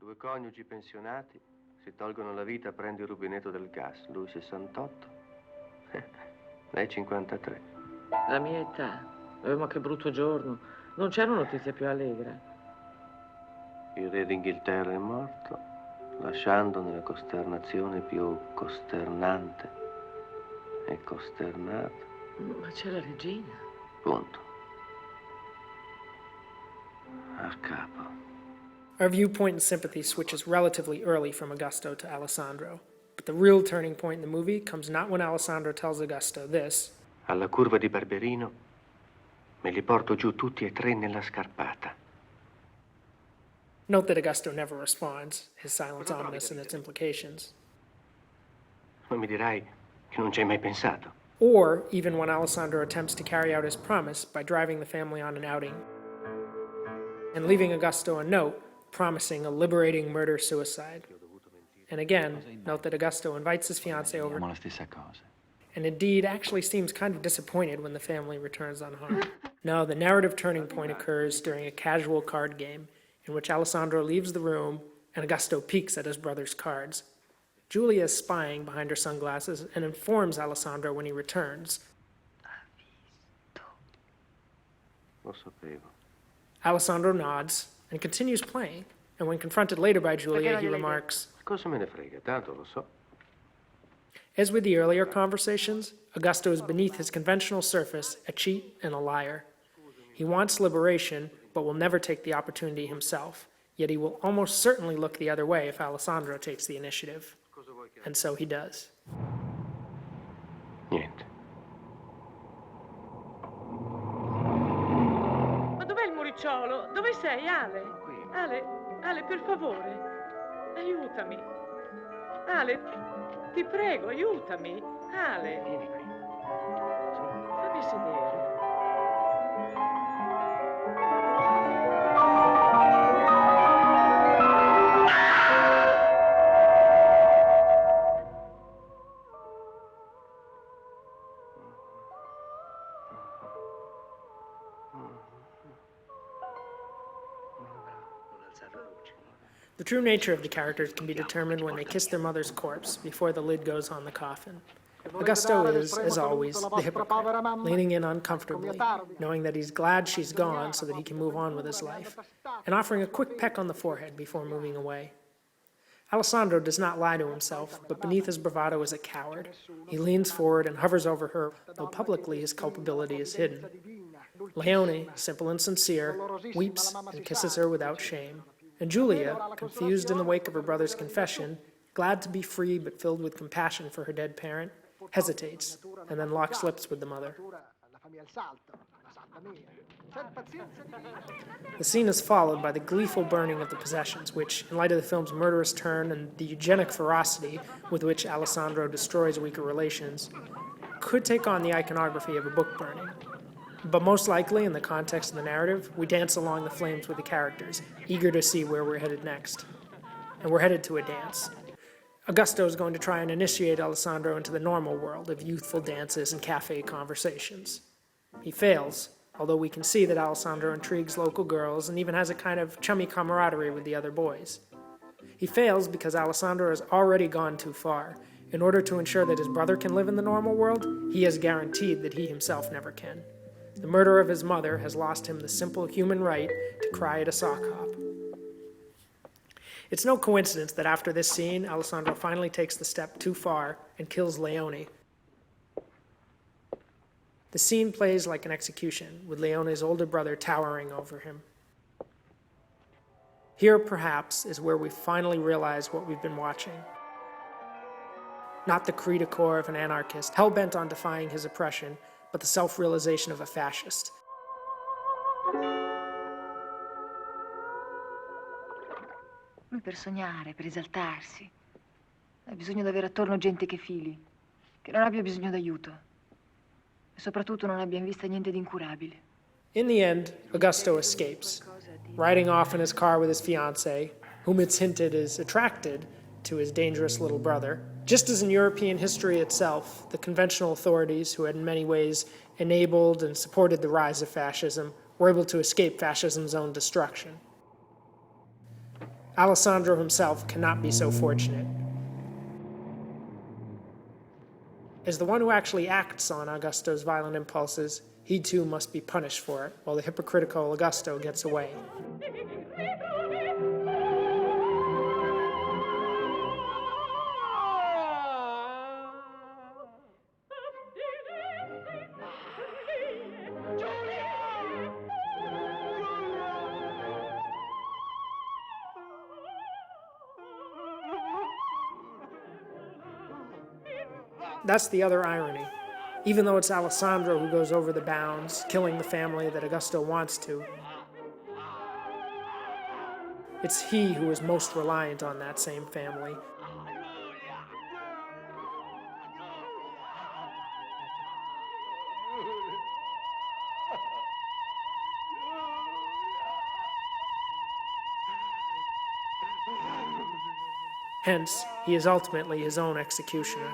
Due coniugi pensionati si tolgono la vita, prendi il rubinetto del gas. Lui 68, lei 53. La mia età. Ma che brutto giorno. Non c'è una notizia più allegra. Il re d'Inghilterra è morto, lasciandone la costernazione più costernante e costernata. Ma c'è la regina. Punto. A capo. Our viewpoint and sympathy switches relatively early from Augusto to Alessandro. But the real turning point in the movie comes not when Alessandro tells Augusto this. Alla curva di Barberino me li porto giù tutti e tre nella scarpata. Note that Augusto never responds, his silence ominous in its implications. Ma mi dirai che non ci hai mai pensato. Or even when Alessandro attempts to carry out his promise by driving the family on an outing and leaving Augusto a note promising a liberating murder-suicide. And again, note that Augusto invites his fiancée over La stessa cosa. and indeed actually seems kind of disappointed when the family returns unharmed. No, the narrative turning point occurs during a casual card game in which Alessandro leaves the room and Augusto peeks at his brother's cards. Julia is spying behind her sunglasses and informs Alessandro when he returns. Lo sapevo. Alessandro nods and continues playing, and when confronted later by Julia, he remarks, Cosa me ne frega, tanto lo so. as with the earlier conversations, Augusto is beneath his conventional surface a cheat and a liar. He wants liberation, but will never take the opportunity himself, yet he will almost certainly look the other way if Alessandro takes the initiative. And so he does. Niente. Ma dov'è il muricciolo? Dove sei, Ale? Ale, per favore. Aiutami. Ale, ti prego, aiutami. Ale. Vieni qui. Fammi sedere. The true nature of the characters can be determined when they kiss their mother's corpse before the lid goes on the coffin. Augusto is, as always, the hypocrite, leaning in uncomfortably, knowing that he's glad she's gone so that he can move on with his life, and offering a quick peck on the forehead before moving away. Alessandro does not lie to himself, but beneath his bravado is a coward. He leans forward and hovers over her, though publicly his culpability is hidden. Leone, simple and sincere, weeps and kisses her without shame. And Julia, confused in the wake of her brother's confession, glad to be free but filled with compassion for her dead parent, hesitates and then locks lips with the mother. The scene is followed by the gleeful burning of the possessions, which, in light of the film's murderous turn and the eugenic ferocity with which Alessandro destroys weaker relations, could take on the iconography of a book burning. But most likely, in the context of the narrative, we dance along the flames with the characters, eager to see where we're headed next. And we're headed to a dance. Augusto is going to try and initiate Alessandro into the normal world of youthful dances and cafe conversations. He fails, although we can see that Alessandro intrigues local girls and even has a kind of chummy camaraderie with the other boys. He fails because Alessandro has already gone too far. In order to ensure that his brother can live in the normal world, he has guaranteed that he himself never can. The murder of his mother has lost him the simple human right to cry at a sock hop. It's no coincidence that after this scene, Alessandro finally takes the step too far and kills Leone. The scene plays like an execution, with Leone's older brother towering over him. Here, perhaps, is where we finally realize what we've been watching. Not the cri de coeur of an anarchist, hell-bent on defying his oppression, but the self-realization of a fascist. Lui per sognare, per esaltarsi, ha bisogno di avere attorno gente che fili, che non abbia bisogno d'aiuto e soprattutto non abbia in vista niente di incurabile. In the end, Augusto escapes, riding off in his car with his fiancée, whom it's hinted is attracted to his dangerous little brother. Just as in European history itself, the conventional authorities, who had in many ways enabled and supported the rise of fascism, were able to escape fascism's own destruction. Alessandro himself cannot be so fortunate. As the one who actually acts on Augusto's violent impulses, he too must be punished for it, while the hypocritical Augusto gets away. That's the other irony. Even though it's Alessandro who goes over the bounds, killing the family that Augusto wants to, it's he who is most reliant on that same family. Hence, he is ultimately his own executioner.